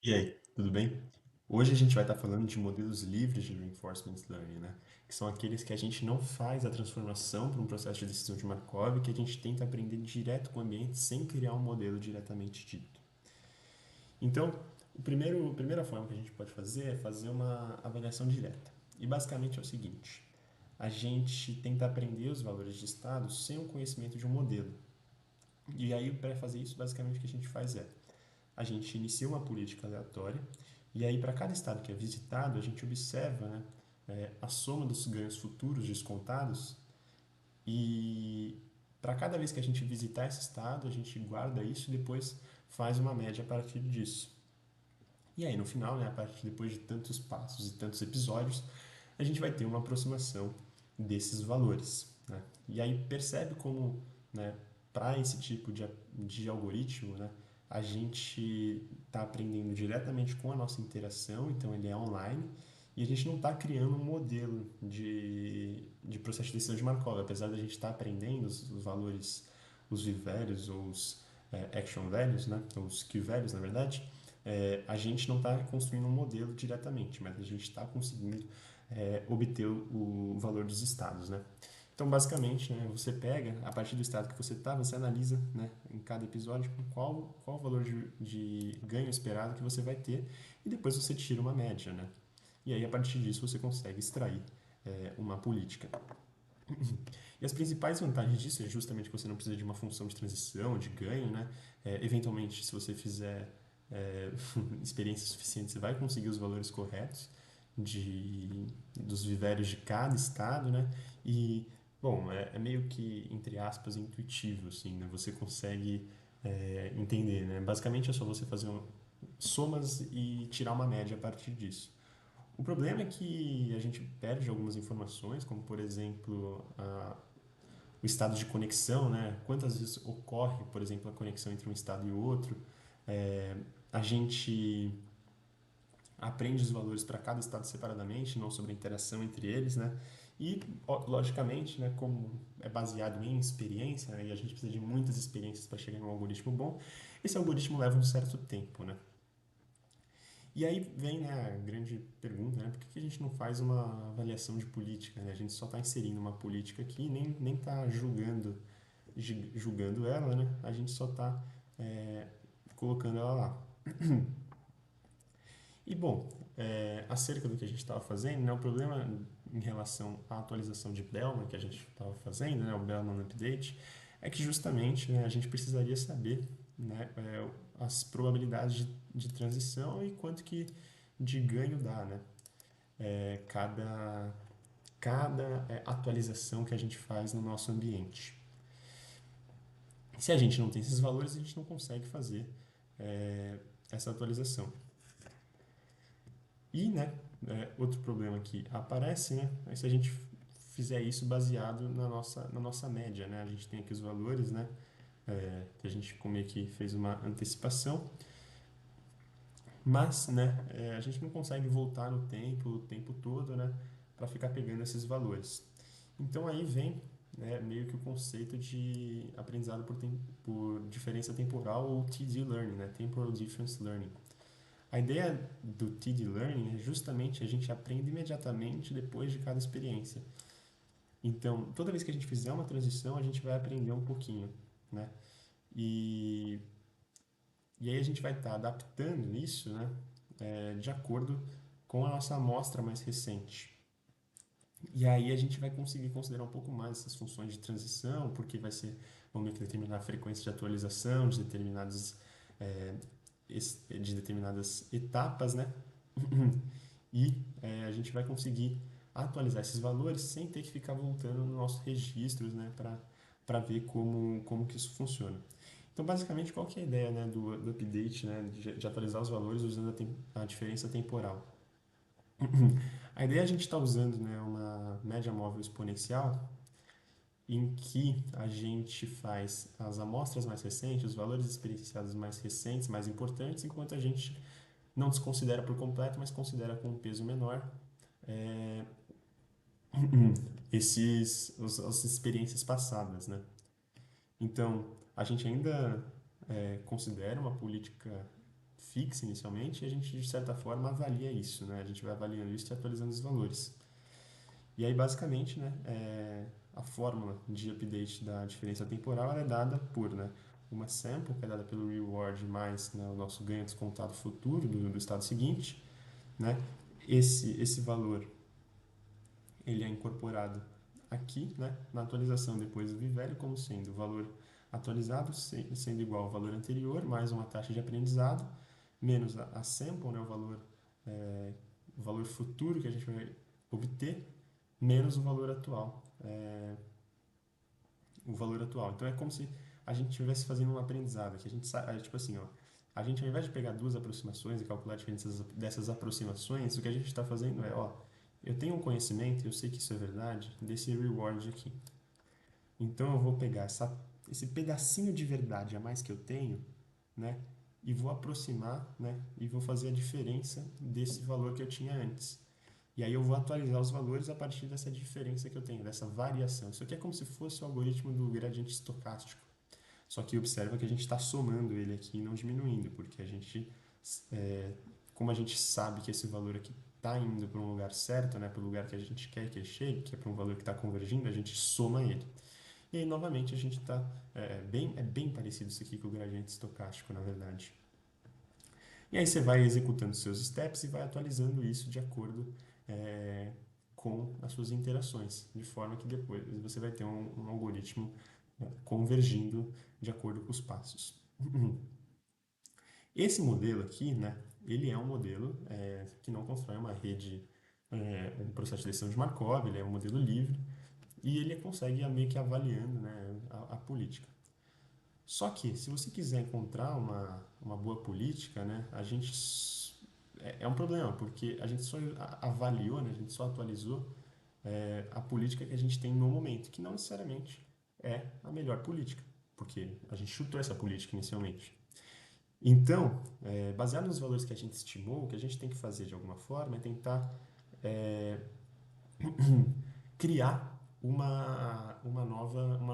E aí, tudo bem? Hoje a gente vai estar falando de modelos livres de reinforcement learning, né? Que são aqueles que a gente não faz a transformação para um processo de decisão de Markov, que a gente tenta aprender direto com o ambiente sem criar um modelo diretamente dito. Então, a primeira forma que a gente pode fazer é fazer uma avaliação direta. E basicamente é o seguinte: a gente tenta aprender os valores de estado sem o conhecimento de um modelo. E aí, para fazer isso, basicamente o que a gente faz é a gente inicia uma política aleatória e aí para cada estado que é visitado a gente observa, né, a soma dos ganhos futuros descontados e para cada vez que a gente visitar esse estado a gente guarda isso e depois faz uma média a partir disso. E aí no final, né, a partir depois de tantos passos e tantos episódios, a gente vai ter uma aproximação desses valores, né? E aí percebe como, né, para esse tipo de algoritmo, né, a gente está aprendendo diretamente com a nossa interação, então ele é online, e a gente não está criando um modelo de processo de decisão de Markov, apesar da gente estar aprendendo os valores, os v-values ou os action values, né, os q-values na verdade, a gente não está construindo um modelo diretamente, mas a gente está conseguindo obter o valor dos estados, né? Então, basicamente, né, você pega, a partir do estado que você está, você analisa, né, em cada episódio qual o valor de ganho esperado que você vai ter e depois você tira uma média, né? E aí, a partir disso, você consegue extrair uma política. E as principais vantagens disso é justamente que você não precisa de uma função de transição, de ganho, né? Eventualmente, se você fizer é, experiência suficiente, você vai conseguir os valores corretos dos vivérios de cada estado, né? E, bom, é meio que, entre aspas, intuitivo, assim, né? Você consegue entender, né? Basicamente é só você fazer somas e tirar uma média a partir disso. O problema é que a gente perde algumas informações, como por exemplo o estado de conexão, né? Quantas vezes ocorre, por exemplo, a conexão entre um estado e outro. É, a gente aprende os valores para cada estado separadamente, não sobre a interação entre eles, né? E, logicamente, né, como é baseado em experiência, né, e a gente precisa de muitas experiências para chegar em um algoritmo bom, esse algoritmo leva um certo tempo, né? E aí vem, né, a grande pergunta, né? Por que a gente não faz uma avaliação de política, né? A gente só está inserindo uma política aqui e nem está julgando ela, né? A gente só está colocando ela lá. E, bom, acerca do que a gente estava fazendo, né, o problema em relação à atualização de Bellman que a gente estava fazendo, né, o Bellman Update, é que justamente, né, a gente precisaria saber, né, as probabilidades de transição e quanto que de ganho dá, né, cada atualização que a gente faz no nosso ambiente. Se a gente não tem esses valores, a gente não consegue fazer essa atualização. E, né, outro problema que aparece, né, é se a gente fizer isso baseado na nossa média, né, a gente tem aqui os valores, né, que a gente como é que fez uma antecipação, mas, né, a gente não consegue voltar no tempo, o tempo todo, né, para ficar pegando esses valores. Então aí vem, né, meio que o conceito de aprendizado por diferença temporal ou TD Learning, né, Temporal Difference Learning. A ideia do TD Learning é justamente a gente aprende imediatamente depois de cada experiência. Então, toda vez que a gente fizer uma transição, a gente vai aprender um pouquinho, né? E, e aí a gente vai estar adaptando isso, né? De acordo com a nossa amostra mais recente. E aí a gente vai conseguir considerar um pouco mais essas funções de transição, porque vamos ter que determinar a frequência de atualização é, de determinadas etapas, né? E a gente vai conseguir atualizar esses valores sem ter que ficar voltando nos nossos registros, né, para ver como que isso funciona. Então, basicamente, qual que é a ideia, né, do update, né, de atualizar os valores usando a diferença temporal? A ideia é a gente estar usando, né, uma média móvel exponencial em que a gente faz as amostras mais recentes, os valores experienciados mais recentes, mais importantes, enquanto a gente não desconsidera por completo, mas considera com um peso menor é, as experiências passadas, né? Então, a gente ainda considera uma política fixa inicialmente e a gente, de certa forma, avalia isso, né? A gente vai avaliando isso e atualizando os valores. E aí, basicamente, né, a fórmula de update da diferença temporal ela é dada por, né, uma sample, que é dada pelo reward mais, né, o nosso ganho descontado futuro do estado seguinte, né? Esse valor ele é incorporado aqui, né, na atualização depois do vivelho como sendo o valor atualizado sendo igual ao valor anterior mais uma taxa de aprendizado menos a sample, né, é, o valor futuro que a gente vai obter menos o valor atual. O valor atual. Então é como se a gente estivesse fazendo um aprendizado, que a gente sabe, tipo assim, ó, a gente ao invés de pegar duas aproximações e calcular a diferença dessas aproximações, o que a gente está fazendo é, ó, eu tenho um conhecimento, eu sei que isso é verdade, desse reward aqui. Então eu vou pegar esse pedacinho de verdade a mais que eu tenho, né, e vou aproximar, né, e vou fazer a diferença desse valor que eu tinha antes. E aí eu vou atualizar os valores a partir dessa diferença que eu tenho, dessa variação. Isso aqui é como se fosse o algoritmo do gradiente estocástico. Só que observa que a gente está somando ele aqui e não diminuindo, porque a gente, é, como a gente sabe que esse valor aqui está indo para um lugar certo, né, para o lugar que a gente quer que ele chegue, que é para um valor que está convergindo, a gente soma ele. E aí, novamente, a gente está. É bem parecido isso aqui com o gradiente estocástico, na verdade. E aí você vai executando seus steps e vai atualizando isso de acordo é, com as suas interações, de forma que depois você vai ter um algoritmo convergindo de acordo com os passos. Esse modelo aqui, né, ele é um modelo que não constrói uma rede, um processo de decisão de Markov, ele é um modelo livre e ele consegue ir meio que avaliando, né, a política. Só que, se você quiser encontrar uma boa política, né, a gente é um problema, porque a gente só avaliou, né, a gente só atualizou a política que a gente tem no momento, que não necessariamente é a melhor política, porque a gente chutou essa política inicialmente. Então, baseado nos valores que a gente estimou, o que a gente tem que fazer de alguma forma é tentar é, criar uma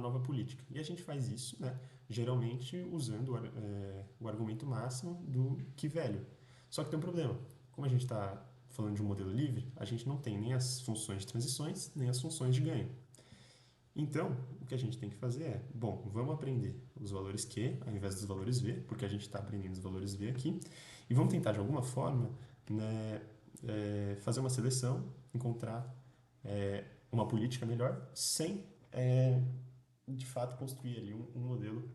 nova política. E a gente faz isso, né, geralmente usando o argumento máximo do que velho. Só que tem um problema. Como a gente está falando de um modelo livre, a gente não tem nem as funções de transições, nem as funções de ganho. Então, o que a gente tem que fazer é, bom, vamos aprender os valores Q ao invés dos valores V, porque a gente está aprendendo os valores V aqui, e vamos tentar de alguma forma, né, fazer uma seleção, encontrar uma política melhor, sem de fato construir ali um modelo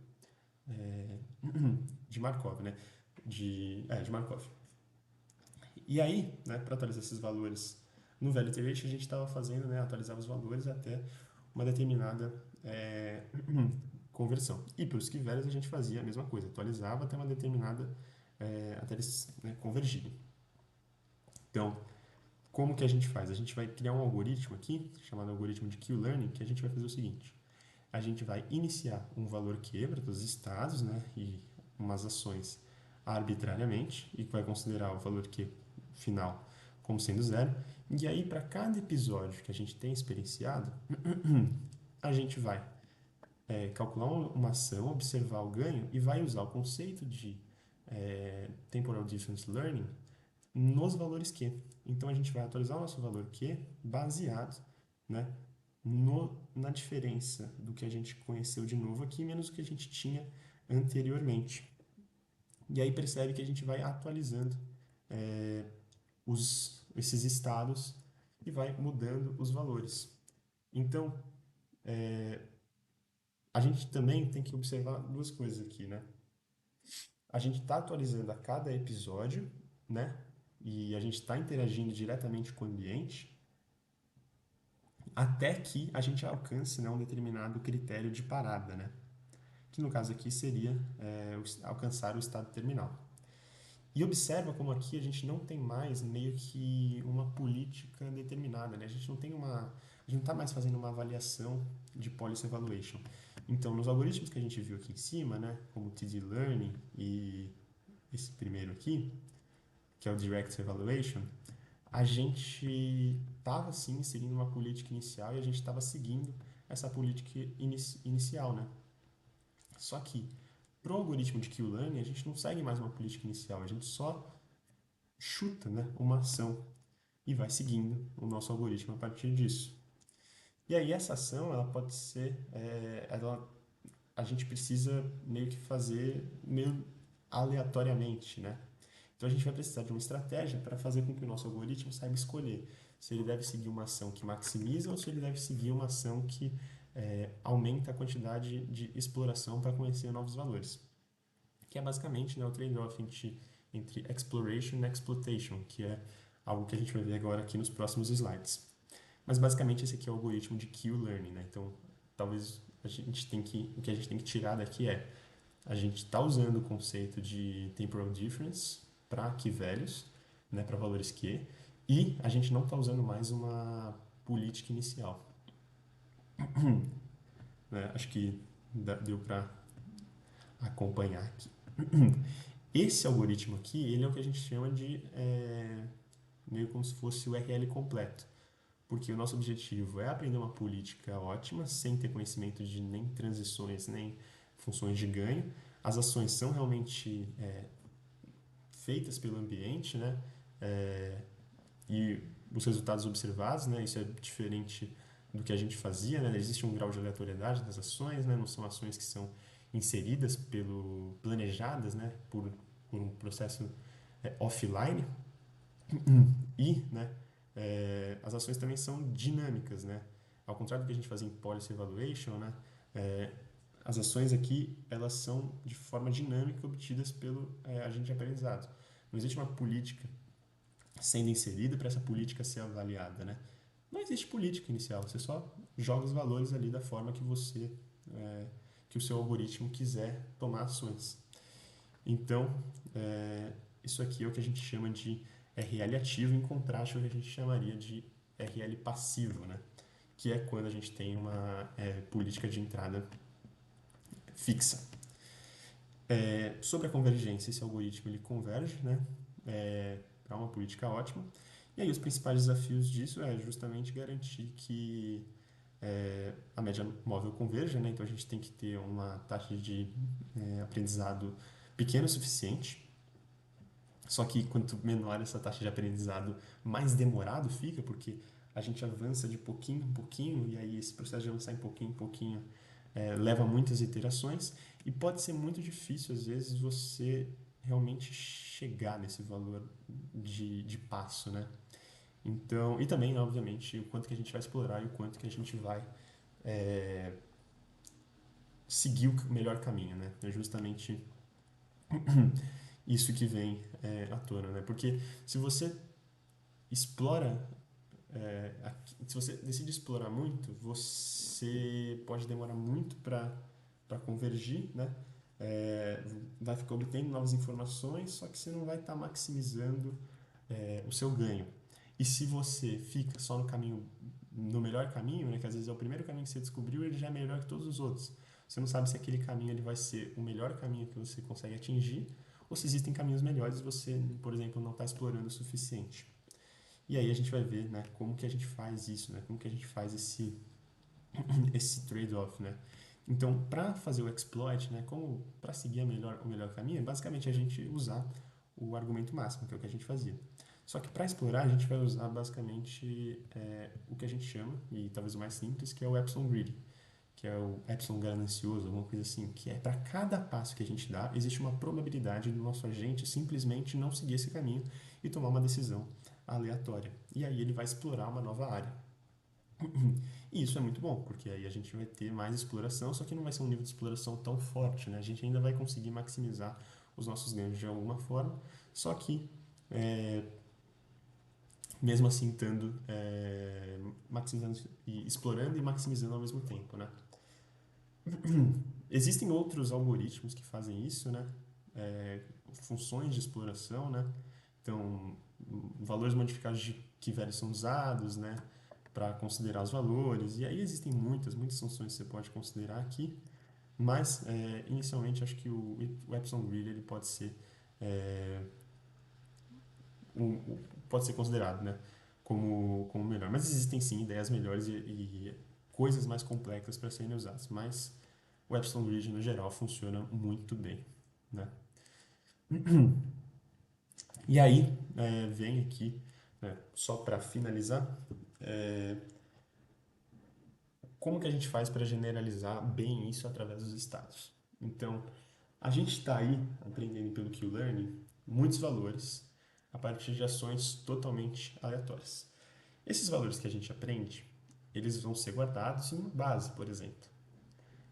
de Markov, né? De Markov. E aí, né, para atualizar esses valores no velho iteration, a gente estava fazendo, né, atualizar os valores até uma determinada conversão. E para os que velhos a gente fazia a mesma coisa, atualizava até uma determinada, até eles, né, convergirem. Então, como que a gente faz? A gente vai criar um algoritmo aqui, chamado algoritmo de Q-Learning, que a gente vai fazer o seguinte. A gente vai iniciar um valor Q para todos os estados, né, e umas ações arbitrariamente, e vai considerar o valor Q final como sendo zero. E aí, para cada episódio que a gente tem experienciado, a gente vai calcular uma ação, observar o ganho e vai usar o conceito de Temporal Difference Learning nos valores Q. Então, a gente vai atualizar o nosso valor Q baseado, né, na diferença do que a gente conheceu de novo aqui, menos o que a gente tinha anteriormente. E aí percebe que a gente vai atualizando esses estados e vai mudando os valores. Então, a gente também tem que observar duas coisas aqui, né? A gente está atualizando a cada episódio, né? E a gente está interagindo diretamente com o ambiente até que a gente alcance, né, um determinado critério de parada, né? Que no caso aqui seria alcançar o estado terminal. E observa como aqui a gente não tem mais meio que uma política determinada, né? A gente não tem a gente não está mais fazendo uma avaliação de policy evaluation. Então, nos algoritmos que a gente viu aqui em cima, né, como o TD Learning e esse primeiro aqui, que é o Direct Evaluation, a gente estava sim seguindo uma política inicial e a gente estava seguindo essa política inicial, né? Só que pro algoritmo de Q-Learning, a gente não segue mais uma política inicial, a gente só chuta, né, uma ação e vai seguindo o nosso algoritmo a partir disso. E aí essa ação, ela pode ser, a gente precisa meio que fazer meio aleatoriamente, né? Então a gente vai precisar de uma estratégia para fazer com que o nosso algoritmo saiba escolher se ele deve seguir uma ação que maximiza ou se ele deve seguir uma ação que aumenta a quantidade de exploração para conhecer novos valores. Que é basicamente, né, o trade-off entre exploration e exploitation, que é algo que a gente vai ver agora aqui nos próximos slides. Mas basicamente esse aqui é o algoritmo de Q-Learning, né? Então, talvez o que a gente tem que tirar daqui é a gente está usando o conceito de temporal difference para key values, né, para valores Q, e a gente não está usando mais uma política inicial. Né? Acho que deu para acompanhar aqui. Esse algoritmo aqui, ele é o que a gente chama de meio como se fosse o RL completo. Porque o nosso objetivo é aprender uma política ótima, sem ter conhecimento de nem transições, nem funções de ganho. As ações são realmente feitas pelo ambiente, né? E os resultados observados, né? Isso é diferente do que a gente fazia, né? Existe um grau de aleatoriedade das ações, né? Não são ações que são inseridas planejadas, né? Por um processo offline. E, né? As ações também são dinâmicas, né? Ao contrário do que a gente fazia em policy evaluation, né? As ações aqui, elas são de forma dinâmica obtidas pelo agente de aprendizado. Não existe uma política sendo inserida para essa política ser avaliada, né? Não existe política inicial, você só joga os valores ali da forma que que o seu algoritmo quiser tomar ações. Então, isso aqui é o que a gente chama de RL ativo em contraste ao que a gente chamaria de RL passivo, né? Que é quando a gente tem uma política de entrada fixa. Sobre a convergência, esse algoritmo ele converge, né? Para uma política ótima. E aí os principais desafios disso é justamente garantir que a média móvel converja, né? Então a gente tem que ter uma taxa de aprendizado pequena o suficiente. Só que quanto menor essa taxa de aprendizado, mais demorado fica, porque a gente avança de pouquinho em pouquinho, e aí esse processo de avançar em pouquinho leva muitas iterações, e pode ser muito difícil, às vezes, você realmente chegar nesse valor de passo, né? Então, e também, obviamente, o quanto que a gente vai explorar e o quanto que a gente vai seguir o melhor caminho, né? É justamente isso que vem à tona, né? Porque se você explora, se você decide explorar muito, você pode demorar muito para convergir, né? Vai ficar obtendo novas informações, só que você não vai estar maximizando o seu ganho. E se você fica só no melhor caminho, né, que às vezes é o primeiro caminho que você descobriu, ele já é melhor que todos os outros. Você não sabe se aquele caminho ele vai ser o melhor caminho que você consegue atingir, ou se existem caminhos melhores e você, por exemplo, não está explorando o suficiente. E aí a gente vai ver, né, como que a gente faz isso, né, como que a gente faz esse trade-off, né. Então, para fazer o exploit, né, como para seguir o melhor caminho, é basicamente a gente usar o argumento máximo, que é o que a gente fazia. Só que para explorar, a gente vai usar basicamente o que a gente chama, e talvez o mais simples, que é o epsilon greedy, que é o epsilon ganancioso, alguma coisa assim, que é para cada passo que a gente dá, existe uma probabilidade do nosso agente simplesmente não seguir esse caminho e tomar uma decisão aleatória. E aí ele vai explorar uma nova área. E isso é muito bom, porque aí a gente vai ter mais exploração, só que não vai ser um nível de exploração tão forte, né? A gente ainda vai conseguir maximizar os nossos ganhos de alguma forma, só que mesmo assim estando maximizando e explorando e maximizando ao mesmo tempo, né? Existem outros algoritmos que fazem isso, né? Funções de exploração, né? Então, valores modificados de que velhos são usados, né? Para considerar os valores. E aí existem muitas funções que você pode considerar aqui. Mas, inicialmente, acho que o epsilon greedy ele é, um, pode ser considerado, né? Como melhor. Mas existem sim ideias melhores e coisas mais complexas para serem usadas. Mas o Epsilon Grid, no geral, funciona muito bem, né? E aí, vem aqui, né, só para finalizar, é, como que a gente faz para generalizar bem isso através dos estados? Então, a gente está aí aprendendo pelo Q-Learning muitos valores a partir de ações totalmente aleatórias. Esses valores que a gente aprende, eles vão ser guardados em uma base, por exemplo,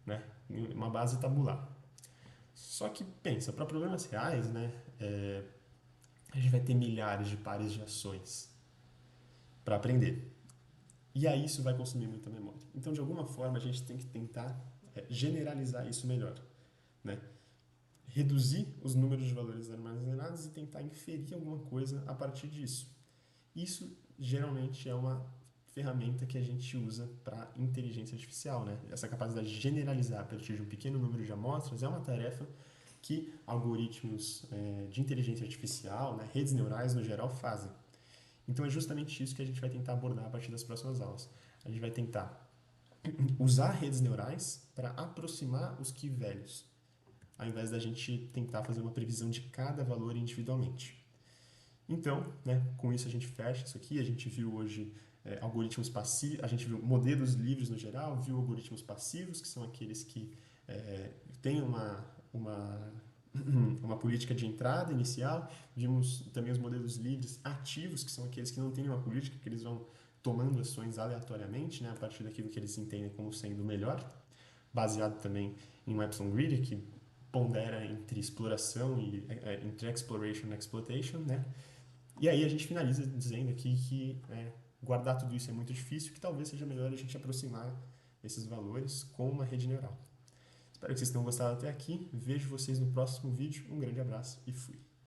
né? Em uma base tabular. Só que, pensa, para problemas reais, né, a gente vai ter milhares de pares de ações para aprender. E aí isso vai consumir muita memória. Então, de alguma forma, a gente tem que tentar generalizar isso melhor, né? Reduzir os números de valores armazenados e tentar inferir alguma coisa a partir disso. Isso geralmente é uma ferramenta que a gente usa para inteligência artificial, né? Essa capacidade de generalizar a partir de um pequeno número de amostras é uma tarefa que algoritmos de inteligência artificial, né, redes neurais no geral, fazem. Então é justamente isso que a gente vai tentar abordar a partir das próximas aulas. A gente vai tentar usar redes neurais para aproximar os key values, ao invés da gente tentar fazer uma previsão de cada valor individualmente. Então, né, com isso a gente fecha isso aqui. A gente viu hoje algoritmos passivos, a gente viu modelos livres no geral, viu algoritmos passivos, que são aqueles que têm uma política de entrada inicial. Vimos também os modelos livres ativos, que são aqueles que não têm uma política, que eles vão tomando ações aleatoriamente, né, a partir daquilo que eles entendem como sendo melhor, baseado também em um Epsilon Grid, que pondera entre exploração e entre exploration e exploitation, né? E aí a gente finaliza dizendo aqui que guardar tudo isso é muito difícil, que talvez seja melhor a gente aproximar esses valores com uma rede neural. Espero que vocês tenham gostado até aqui. Vejo vocês no próximo vídeo. Um grande abraço e fui.